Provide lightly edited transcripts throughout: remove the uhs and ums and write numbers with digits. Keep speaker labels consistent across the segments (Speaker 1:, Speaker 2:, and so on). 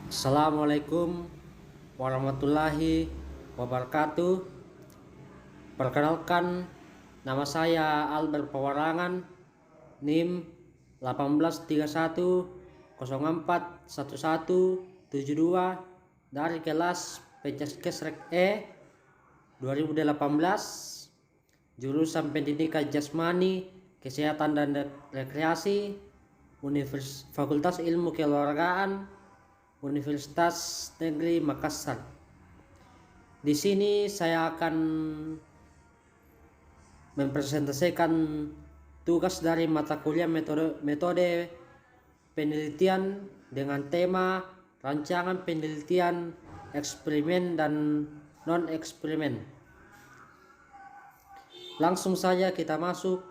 Speaker 1: Assalamualaikum warahmatullahi wabarakatuh. Perkenalkan, nama saya Albert Pewarangan, NIM 1831041172 dari kelas Peceskes Rek E 2018, jurusan Pendidikan Jasmani, Kesehatan dan Rekreasi, Fakultas Ilmu Keolahragaan, Universitas Negeri Makassar. Di sini saya akan mempresentasikan tugas dari mata kuliah metode penelitian dengan tema rancangan penelitian eksperimen dan non-eksperimen. Langsung saja kita masuk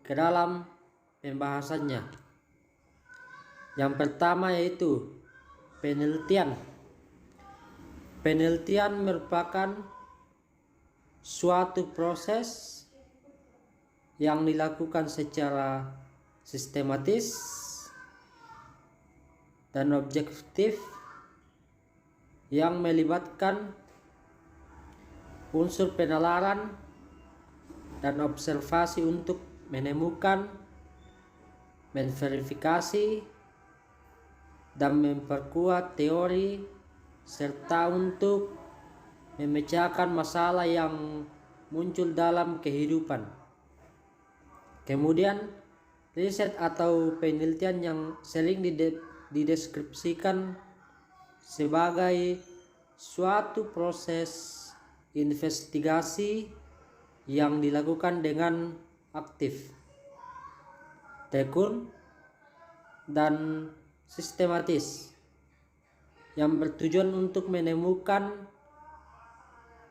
Speaker 1: ke dalam pembahasannya. Yang pertama yaitu penelitian. Penelitian merupakan suatu proses yang dilakukan secara sistematis dan objektif yang melibatkan unsur penalaran dan observasi untuk menemukan, memverifikasi, dan memperkuat teori serta untuk memecahkan masalah yang muncul dalam kehidupan. Kemudian, riset atau penelitian yang sering dideskripsikan sebagai suatu proses investigasi yang dilakukan dengan aktif, tekun, dan sistematis, yang bertujuan untuk menemukan,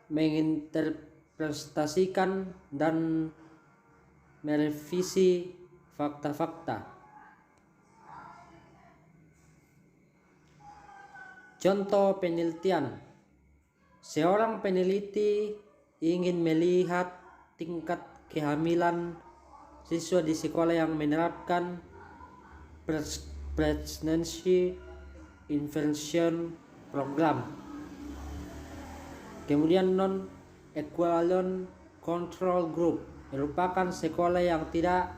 Speaker 1: menginterpretasikan, dan merevisi fakta-fakta. Contoh penelitian: seorang peneliti ingin melihat tingkat kehamilan siswa di sekolah yang menerapkan Pregnancy Intervention Program. Kemudian non-equivalent control group merupakan sekolah yang tidak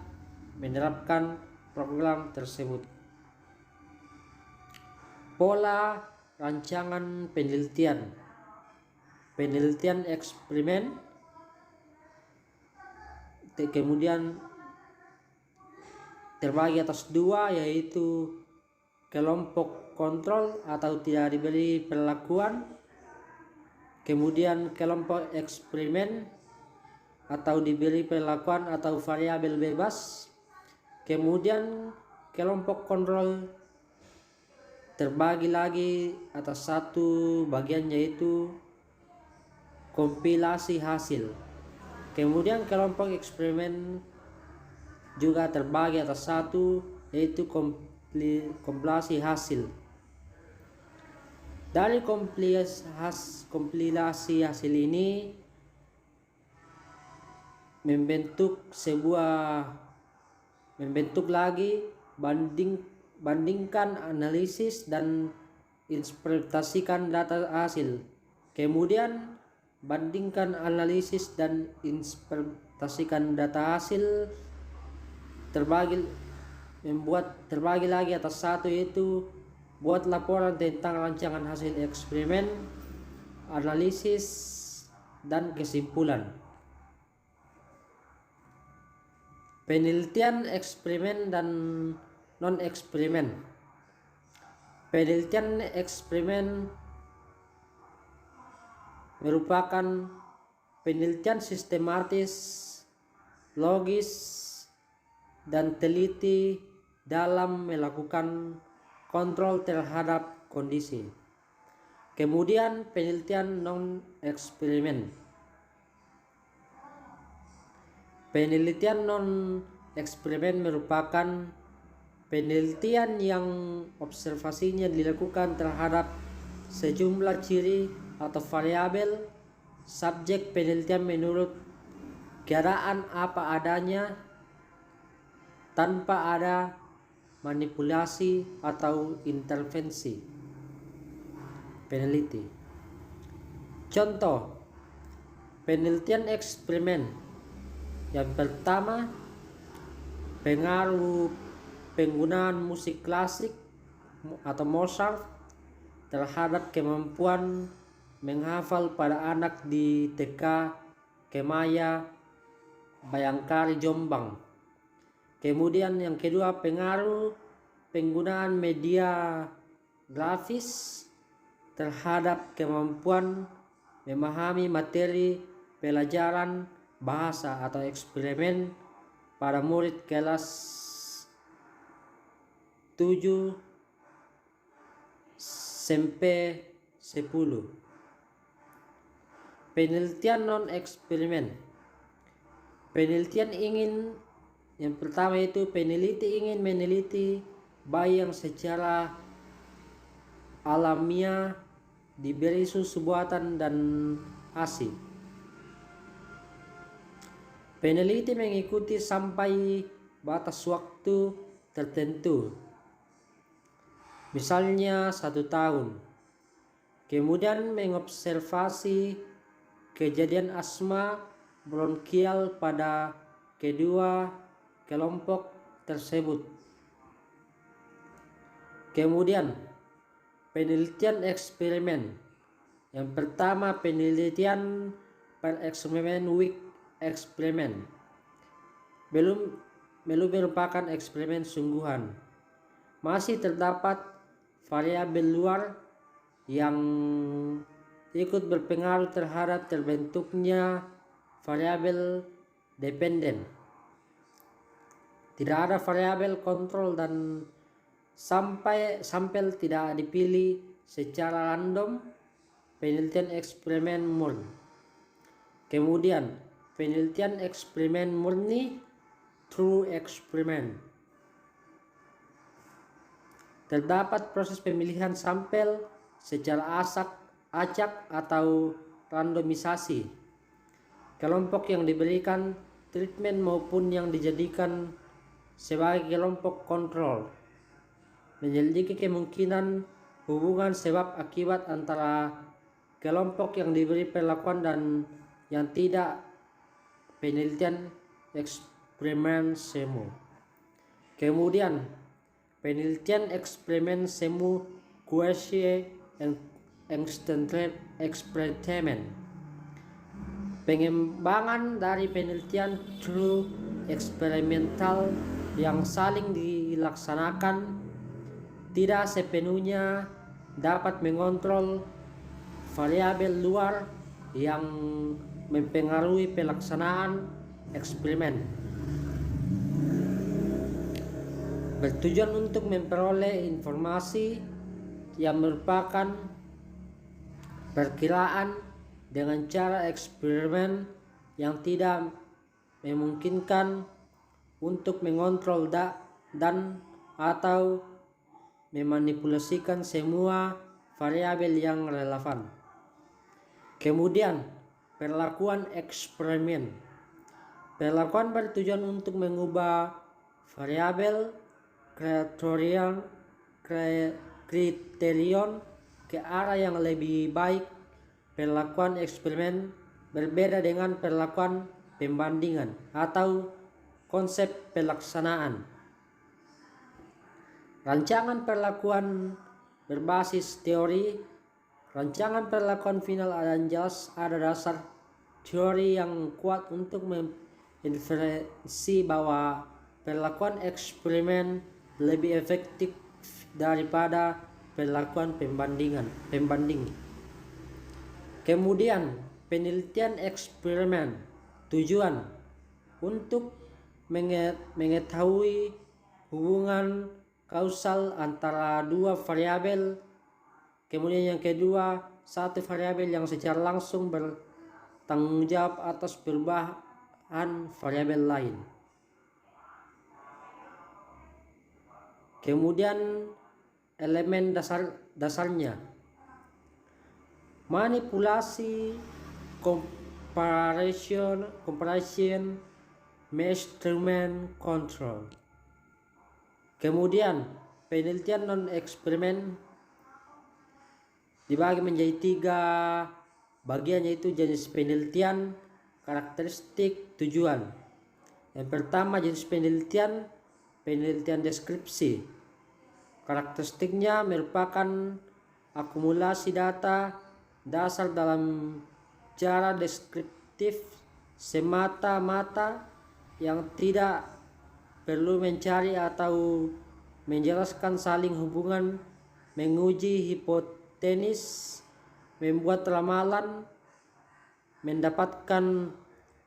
Speaker 1: menerapkan program tersebut. Pola rancangan penelitian. Penelitian eksperimen, kemudian terbagi atas dua, yaitu kelompok kontrol atau tidak diberi perlakuan, kemudian kelompok eksperimen atau diberi perlakuan atau variabel bebas, kemudian kelompok kontrol terbagi lagi atas satu bagian, yaitu kompilasi hasil. Kemudian kelompok eksperimen juga terbagi atas satu, yaitu kompilasi hasil. Dari kompilasi hasil ini membentuk lagi bandingkan, analisis, dan interpretasikan data hasil. Kemudian bandingkan, analisis, dan interpretasikan data hasil terbagi lagi atas satu, yaitu buat laporan tentang rancangan hasil eksperimen, analisis, dan kesimpulan. Penelitian eksperimen dan non-eksperimen. Penelitian eksperimen merupakan penelitian sistematis, logis, dan teliti dalam melakukan kontrol terhadap kondisi. Kemudian penelitian non-eksperimen. Penelitian non-eksperimen merupakan penelitian yang observasinya dilakukan terhadap sejumlah ciri atau variabel subjek penelitian menurut keadaan apa adanya, tanpa ada manipulasi atau intervensi. peneliti. Contoh penelitian eksperimen. Yang pertama, pengaruh penggunaan musik klasik atau Mozart terhadap kemampuan menghafal pada anak di TK Kemaya Bayangkari Jombang. Kemudian yang kedua, pengaruh penggunaan media grafis terhadap kemampuan memahami materi pelajaran bahasa atau eksperimen pada murid kelas 7 sampai 10. Penelitian non-eksperimen. Penelitian yang pertama itu peneliti ingin meneliti bayi yang secara alamiah diberi susu buatan dan ASI. Peneliti mengikuti sampai batas waktu tertentu, misalnya 1 tahun. Kemudian mengobservasi kejadian asma bronkial pada kedua kelompok tersebut. Kemudian penelitian eksperimen. Yang pertama, penelitian per eksperimen week eksperimen. Belum merupakan eksperimen sungguhan. Masih terdapat variabel luar yang ikut berpengaruh terhadap terbentuknya variabel dependen. Tidak ada variabel kontrol dan sampel tidak dipilih secara random. Penelitian eksperimen murni. Kemudian penelitian eksperimen murni true experiment. Terdapat proses pemilihan sampel secara acak atau randomisasi. Kelompok yang diberikan treatment maupun yang dijadikan sebagai kelompok kontrol. Menyelidiki kemungkinan hubungan sebab akibat antara kelompok yang diberi perlakuan dan yang tidak. Penelitian eksperimen semu. Kemudian penelitian eksperimen semu quasi eksperimen. Pengembangan dari penelitian true eksperimental yang saling dilaksanakan tidak sepenuhnya dapat mengontrol variabel luar yang mempengaruhi pelaksanaan eksperimen. Bertujuan untuk memperoleh informasi yang merupakan perkiraan dengan cara eksperimen yang tidak memungkinkan untuk mengontrol dan atau memanipulasikan semua variabel yang relevan. Kemudian, perlakuan eksperimen. Perlakuan bertujuan untuk mengubah variabel kriterion ke arah yang lebih baik. Perlakuan eksperimen berbeda dengan perlakuan pembandingan atau konsep pelaksanaan. Rancangan perlakuan berbasis teori. Rancangan perlakuan final ada dasar teori yang kuat untuk menginferensi bahwa perlakuan eksperimen lebih efektif daripada perlakuan pembanding. Kemudian penelitian eksperimen. Tujuan untuk mengetahui hubungan kausal antara dua variabel. Kemudian yang kedua, satu variabel yang secara langsung bertanggung jawab atas perubahan variabel lain. Kemudian elemen dasarnya. Manipulasi, comparison, measurement, control. Kemudian penelitian non-eksperimen. dibagi menjadi 3 bagian, yaitu jenis penelitian, karakteristik, tujuan. Yang pertama jenis penelitian deskripsi. Karakteristiknya merupakan akumulasi data dasar dalam cara deskriptif semata-mata yang tidak perlu mencari atau menjelaskan saling hubungan, menguji hipotesis, membuat ramalan, mendapatkan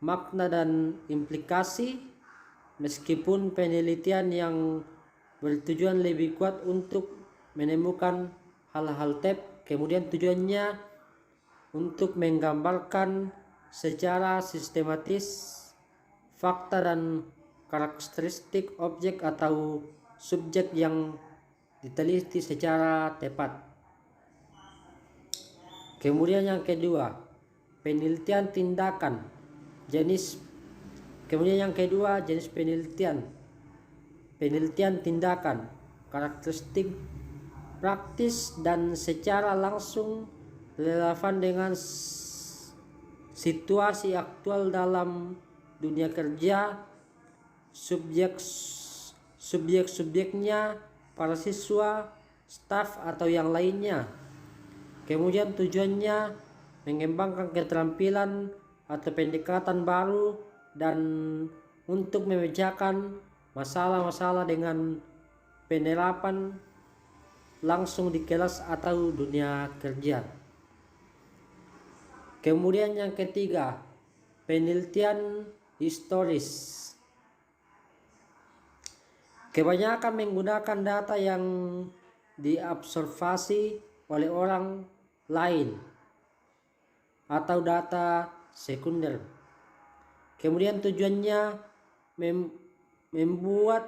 Speaker 1: makna dan implikasi, meskipun penelitian yang bertujuan lebih kuat untuk menemukan hal-hal kemudian tujuannya untuk menggambarkan secara sistematis fakta dan karakteristik objek atau subjek yang diteliti secara tepat. Kemudian yang kedua, penelitian tindakan. Kemudian yang kedua, jenis penelitian tindakan, karakteristik praktis dan secara langsung relevan dengan situasi aktual dalam dunia kerja, subjeknya, para siswa, staf atau yang lainnya. Kemudian tujuannya mengembangkan keterampilan atau pendekatan baru dan untuk memecahkan masalah-masalah dengan penerapan langsung di kelas atau dunia kerja. Kemudian yang ketiga, penelitian historis. Kebanyakan menggunakan data yang diobservasi oleh orang lain atau data sekunder. Kemudian tujuannya membuat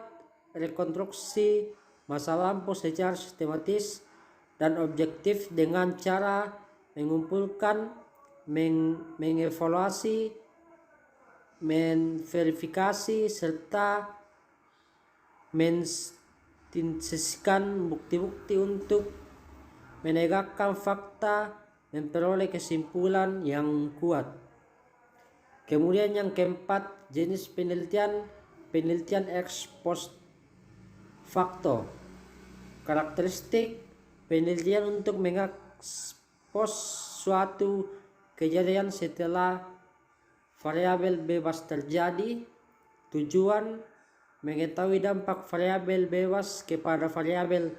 Speaker 1: rekonstruksi masa lampau secara sistematis dan objektif dengan cara mengumpulkan, mengevaluasi, memverifikasi, serta mensintetiskan bukti-bukti untuk menegakkan fakta, memperoleh kesimpulan yang kuat. Kemudian yang keempat, jenis penelitian ex post facto. Karakteristik penelitian untuk mengekspos suatu kejadian setelah variabel bebas terjadi. Tujuan mengetahui dampak variabel bebas kepada variabel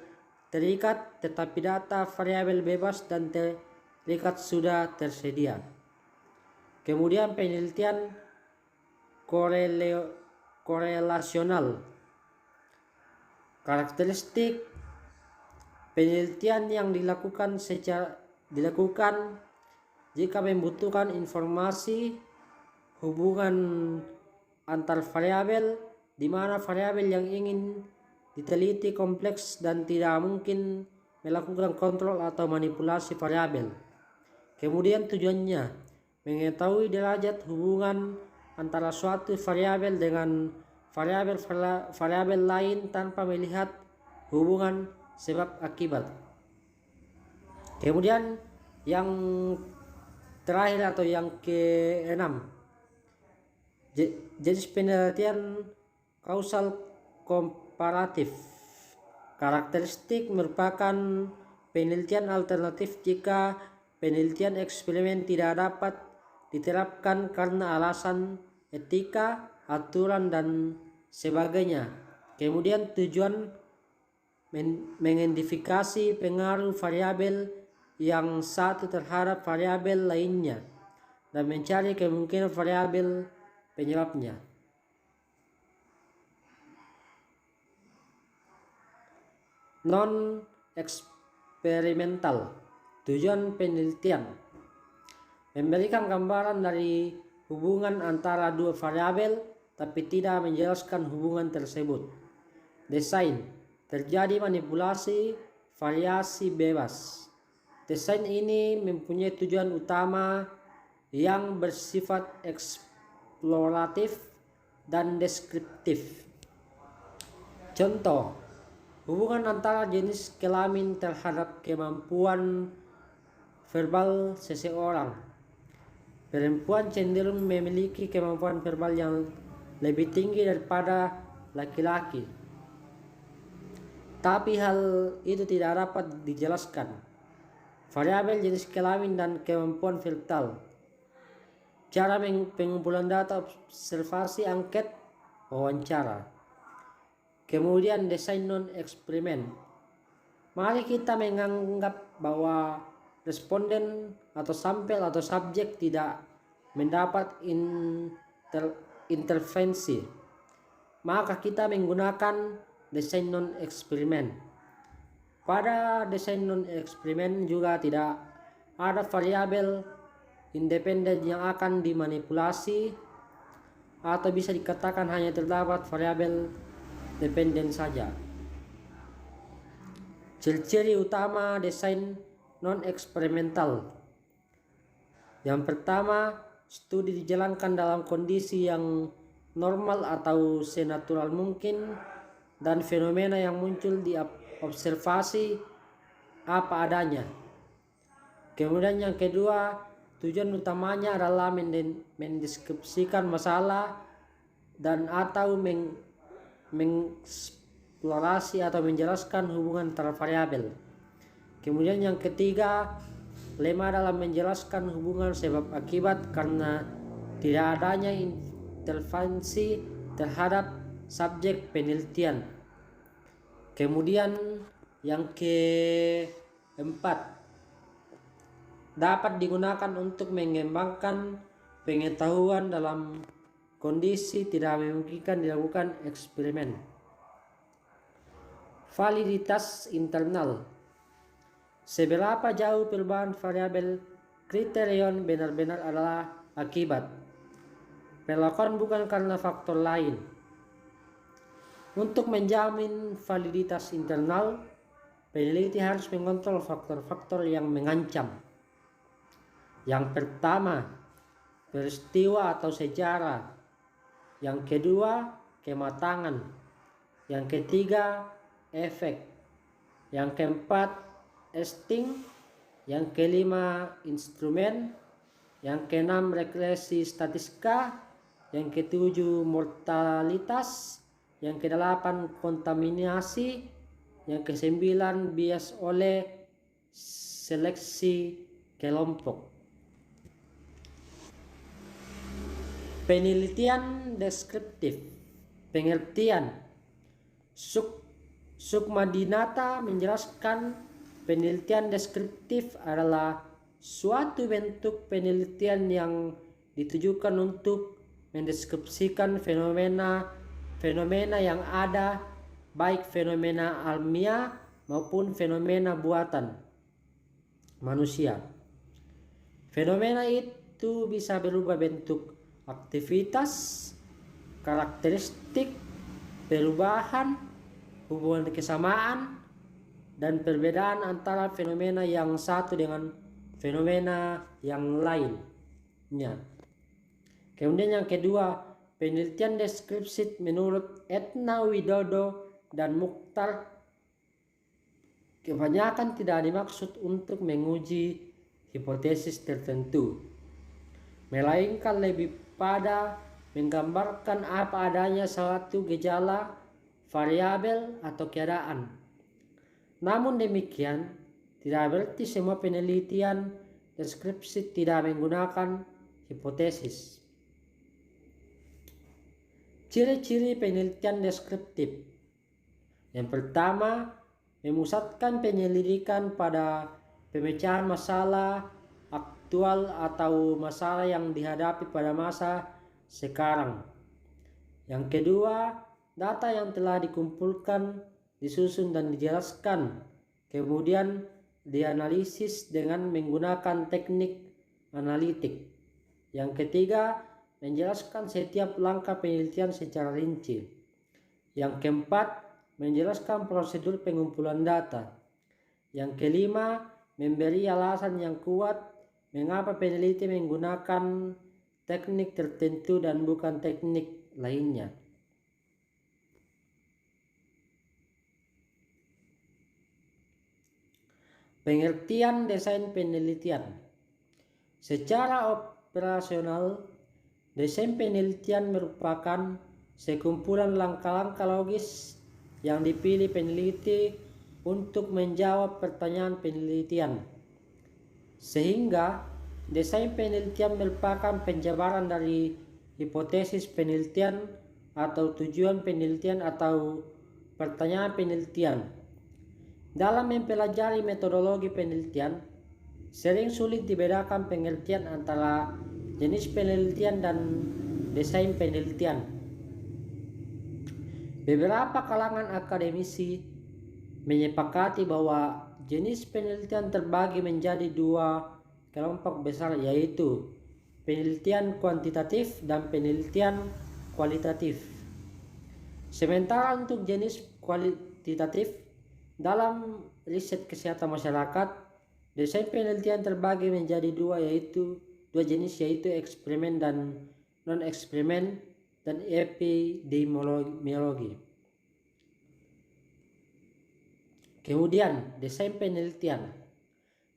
Speaker 1: terikat, tetapi data variabel bebas dan terikat sudah tersedia. Kemudian penelitian korelasional. Karakteristik penelitian yang dilakukan jika membutuhkan informasi hubungan antar variabel, di mana variabel yang ingin diteliti kompleks dan tidak mungkin melakukan kontrol atau manipulasi variabel. Kemudian tujuannya mengetahui derajat hubungan antara suatu variabel dengan variabel lain tanpa melihat hubungan sebab akibat. Kemudian yang terakhir atau yang keenam, jenis penelitian kausal komparatif. Karakteristik merupakan penelitian alternatif jika penelitian eksperimen tidak dapat diterapkan karena alasan etika, aturan, dan sebagainya. Kemudian tujuan mengidentifikasi pengaruh variabel yang satu terhadap variabel lainnya dan mencari kemungkinan variabel penyebabnya. Non eksperimental. Tujuan penelitian memberikan gambaran dari hubungan antara dua variabel tapi tidak menjelaskan hubungan tersebut. Desain. Terjadi manipulasi variasi bebas. Desain ini mempunyai tujuan utama yang bersifat eksploratif dan deskriptif. Contoh, hubungan antara jenis kelamin terhadap kemampuan verbal seseorang. Perempuan cenderung memiliki kemampuan verbal yang lebih tinggi daripada laki-laki. Tapi hal itu tidak dapat dijelaskan. Variabel jenis kelamin dan kemampuan verbal. Cara pengumpulan data, observasi, angket, wawancara. Kemudian desain non-eksperimen. Mari kita menganggap bahwa responden atau sampel atau subjek tidak mendapat intervensi. Maka kita menggunakan desain non-eksperimen. Pada desain non-eksperimen juga tidak ada variabel independen yang akan dimanipulasi, atau bisa dikatakan hanya terdapat variabel dependen saja. Ciri-ciri utama desain non-eksperimental. Yang pertama, studi dijalankan dalam kondisi yang normal atau senatural mungkin, dan fenomena yang muncul di observasi apa adanya. Kemudian yang kedua, tujuan utamanya adalah mendeskripsikan masalah dan atau mengeksplorasi atau menjelaskan hubungan antara variabel. Kemudian yang ketiga, lema dalam menjelaskan hubungan sebab akibat karena tidak adanya intervensi terhadap subjek penelitian. Kemudian yang keempat, dapat digunakan untuk mengembangkan pengetahuan dalam kondisi tidak memungkinkan dilakukan eksperimen. Validitas internal. Seberapa jauh perubahan variabel kriterion benar-benar adalah akibat perlakuan bukan karena faktor lain. Untuk menjamin validitas internal, peneliti harus mengontrol faktor-faktor yang mengancam. Yang pertama, peristiwa atau sejarah. Yang kedua, kematangan. Yang ketiga, efek. Yang keempat, testing. Yang kelima, instrumen. Yang keenam, regresi statistika. Yang ketujuh, mortalitas. Yang kedelapan, kontaminasi. Yang kesembilan, bias oleh seleksi kelompok. Penelitian deskriptif. Pengertian. Sukmadinata menjelaskan penelitian deskriptif adalah suatu bentuk penelitian yang ditujukan untuk mendeskripsikan fenomena yang ada, baik fenomena alamiah maupun fenomena buatan manusia. Fenomena itu bisa berubah bentuk, aktivitas, karakteristik, perubahan, hubungan kesamaan, dan perbedaan antara fenomena yang satu dengan fenomena yang lainnya. Kemudian yang kedua, penelitian deskripsi menurut Etna Widodo dan Mukhtar kebanyakan tidak dimaksud untuk menguji hipotesis tertentu, melainkan lebih pada menggambarkan apa adanya suatu gejala, variabel, atau keadaan. Namun demikian, tidak berarti semua penelitian deskripsi tidak menggunakan hipotesis. Ciri-ciri penelitian deskriptif. Yang pertama, memusatkan penyelidikan pada pemecahan masalah aktual atau masalah yang dihadapi pada masa sekarang. Yang kedua, data yang telah dikumpulkan, disusun dan dijelaskan, kemudian dianalisis dengan menggunakan teknik analitik. Yang ketiga, menjelaskan setiap langkah penelitian secara rinci. Yang keempat, menjelaskan prosedur pengumpulan data. Yang kelima, memberi alasan yang kuat mengapa peneliti menggunakan teknik tertentu dan bukan teknik lainnya. Pengertian desain penelitian. Secara operasional, desain penelitian merupakan sekumpulan langkah-langkah logis yang dipilih peneliti untuk menjawab pertanyaan penelitian. Sehingga desain penelitian merupakan penjabaran dari hipotesis penelitian atau tujuan penelitian atau pertanyaan penelitian. Dalam mempelajari metodologi penelitian, sering sulit dibedakan pengertian antara jenis penelitian dan desain penelitian. Beberapa kalangan akademisi menyepakati bahwa jenis penelitian terbagi menjadi dua kelompok besar, yaitu penelitian kuantitatif dan penelitian kualitatif. Sementara untuk jenis kualitatif, dalam riset kesehatan masyarakat, desain penelitian terbagi menjadi dua jenis, yaitu eksperimen dan non-eksperimen dan epidemiologi. Kemudian desain penelitian.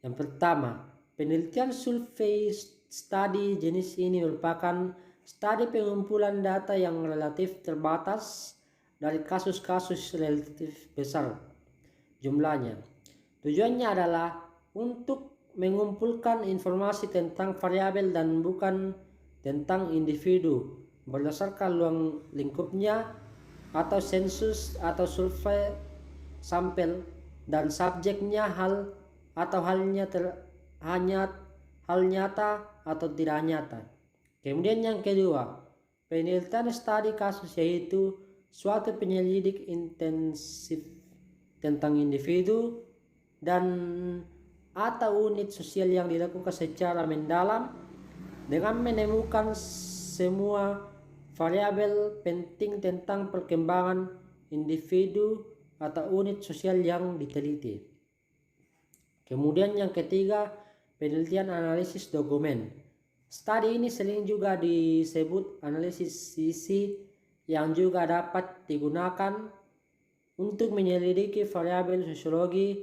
Speaker 1: Yang pertama, penelitian survei study. Jenis ini merupakan studi pengumpulan data yang relatif terbatas dari kasus-kasus relatif besar jumlahnya. Tujuannya adalah untuk mengumpulkan informasi tentang variabel dan bukan tentang individu berdasarkan ruang lingkupnya, atau sensus atau survei sampel, dan subjeknya hal nyata atau tidak nyata. Kemudian yang kedua, penelitian studi kasus, yaitu suatu penyelidik intensif tentang individu dan atau unit sosial yang dilakukan secara mendalam dengan menemukan semua variabel penting tentang perkembangan individu atau unit sosial yang diteliti. Kemudian yang ketiga, penelitian analisis dokumen. Studi ini sering juga disebut analisis sisi, yang juga dapat digunakan untuk menyelidiki variabel sosiologi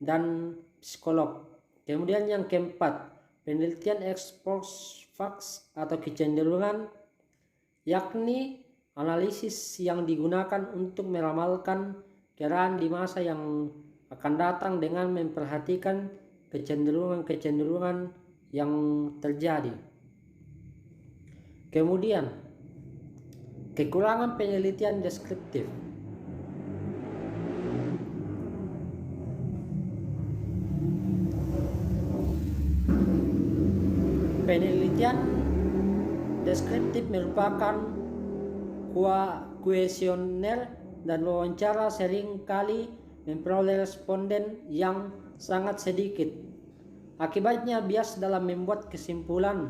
Speaker 1: dan psikolog. Kemudian yang keempat, penelitian ex post facts atau kecenderungan, yakni analisis yang digunakan untuk meramalkan keadaan di masa yang akan datang dengan memperhatikan kecenderungan-kecenderungan yang terjadi. Kemudian, kekurangan penelitian deskriptif. Penelitian deskriptif merupakan kuesioner dan wawancara sering kali memperoleh responden yang sangat sedikit. Akibatnya bias dalam membuat kesimpulan.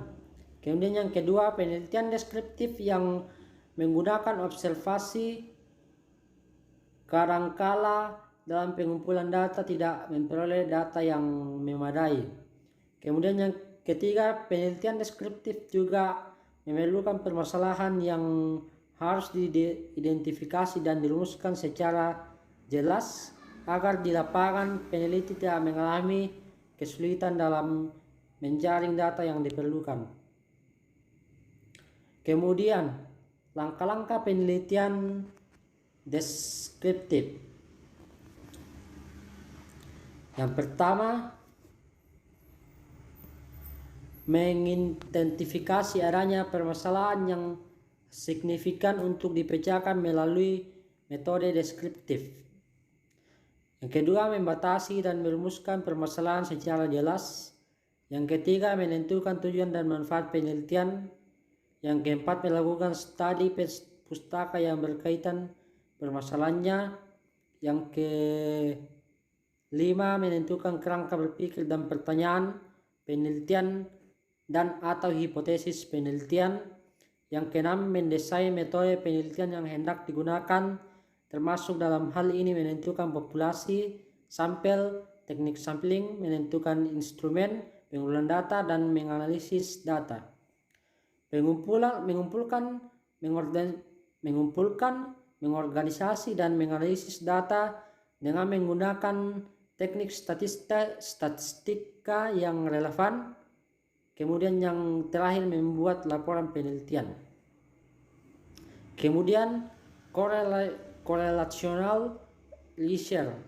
Speaker 1: Kemudian yang kedua, penelitian deskriptif yang menggunakan observasi kadangkala dalam pengumpulan data tidak memperoleh data yang memadai. Kemudian yang ketiga, penelitian deskriptif juga memerlukan permasalahan yang harus diidentifikasi dan dirumuskan secara jelas agar di lapangan peneliti tidak mengalami kesulitan dalam menjaring data yang diperlukan. Kemudian, langkah-langkah penelitian deskriptif. Yang pertama, mengidentifikasi adanya permasalahan yang signifikan untuk dipecahkan melalui metode deskriptif. Yang kedua, membatasi dan merumuskan permasalahan secara jelas. Yang ketiga, menentukan tujuan dan manfaat penelitian. Yang keempat, melakukan studi pustaka yang berkaitan permasalahannya. Yang kelima, menentukan kerangka berpikir dan pertanyaan penelitian dan atau hipotesis penelitian. Yang keenam, mendesain metode penelitian yang hendak digunakan, termasuk dalam hal ini menentukan populasi, sampel, teknik sampling, menentukan instrumen, pengumpulan data, dan menganalisis data. Mengumpulkan, mengorganisasi, dan menganalisis data dengan menggunakan teknik statistika yang relevan. Kemudian yang terakhir membuat laporan penelitian. Kemudian korelasional research.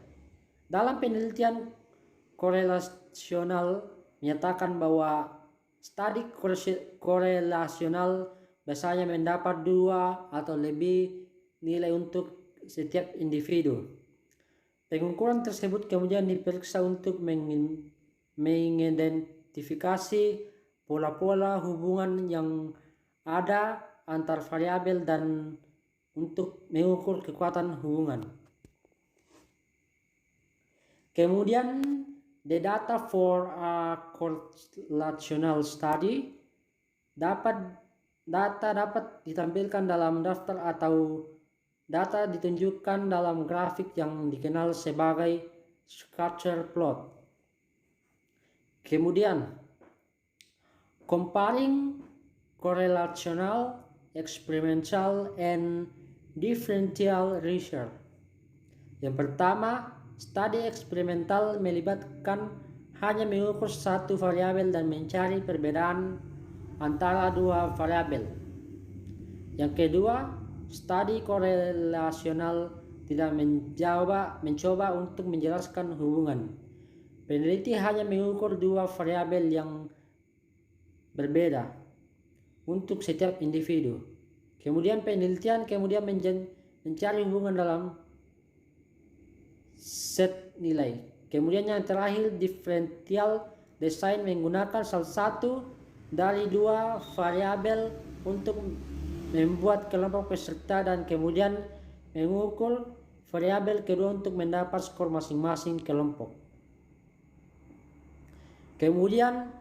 Speaker 1: Dalam penelitian korelasional menyatakan bahwa studi korelasional biasanya mendapat 2 atau lebih nilai untuk setiap individu. Pengukuran tersebut kemudian diperiksa untuk mengidentifikasi pola-pola hubungan yang ada antar variabel dan untuk mengukur kekuatan hubungan. Kemudian the data for a correlational study data dapat ditampilkan dalam daftar atau data ditunjukkan dalam grafik yang dikenal sebagai scatter plot. Kemudian comparing correlational, experimental, and differential research. Yang pertama, studi eksperimental melibatkan hanya mengukur satu variabel dan mencari perbedaan antara 2 variabel. Yang kedua, studi korelasional tidak mencoba untuk menjelaskan hubungan. Peneliti hanya mengukur 2 variabel yang berbeda untuk setiap individu. Kemudian penelitian mencari hubungan dalam set nilai. Kemudian yang terakhir, differential design menggunakan salah satu dari 2 variabel untuk membuat kelompok peserta dan kemudian mengukur variabel kedua untuk mendapat skor masing-masing kelompok. Kemudian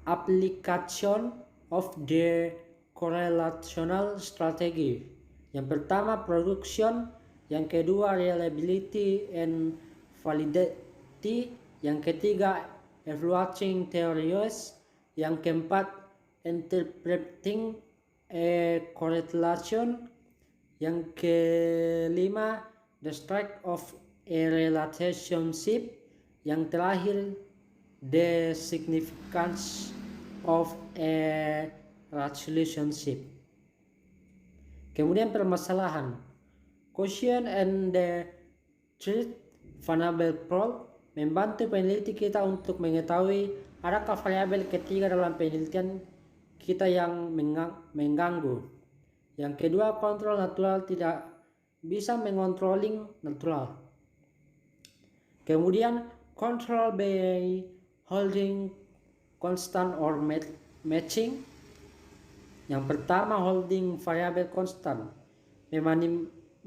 Speaker 1: application of the correlational strategy. Yang pertama production, yang kedua reliability and validity, yang ketiga evaluating theories, yang keempat interpreting a correlation, yang kelima the strength of a relationship, yang terakhir the significance of a relationship. Kemudian permasalahan, question and the truth vulnerable probe membantu peneliti kita untuk mengetahui adakah variabel ketiga dalam penelitian kita yang mengganggu. Yang kedua, kontrol natural, tidak bisa mengontrolling natural. Kemudian control by holding constant or matching. Yang pertama, holding variabel constant,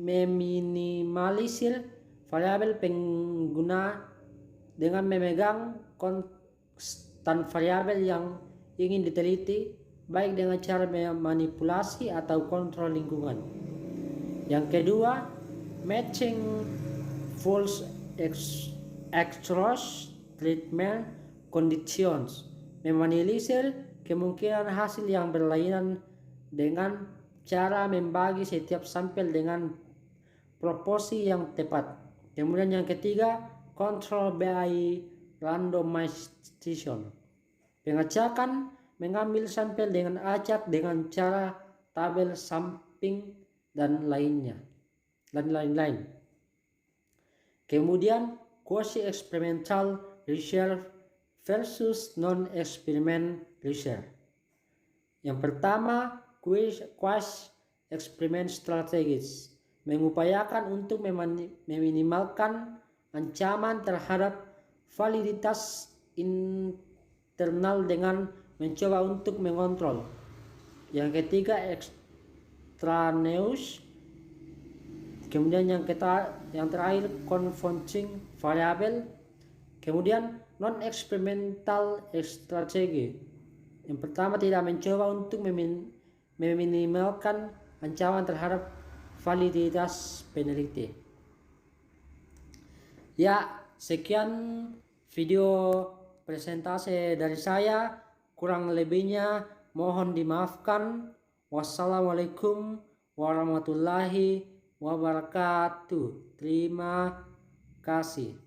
Speaker 1: meminimalisir variabel pengguna dengan memegang konstan variabel yang ingin diteliti, baik dengan cara manipulasi atau kontrol lingkungan. Yang kedua, matching false extras treatment conditions, meminimalisir kemungkinan hasil yang berlainan dengan cara membagi setiap sampel dengan proporsi yang tepat. Kemudian yang ketiga, control by randomization, pengacakan mengambil sampel dengan acak dengan cara tabel samping dan lain-lain. Kemudian quasi experimental research versus non-experiment research. Yang pertama, quasi experiment strategies, mengupayakan untuk meminimalkan ancaman terhadap validitas internal dengan mencoba untuk mengontrol. Yang ketiga, extraneous. Kemudian yang terakhir, confounding variable. Kemudian non-experimental strategi. Yang pertama, tidak mencoba untuk meminimalkan ancaman terhadap validitas peneliti. Ya, sekian video presentasi dari saya. Kurang lebihnya mohon dimaafkan. Wassalamualaikum warahmatullahi wabarakatuh. Terima kasih.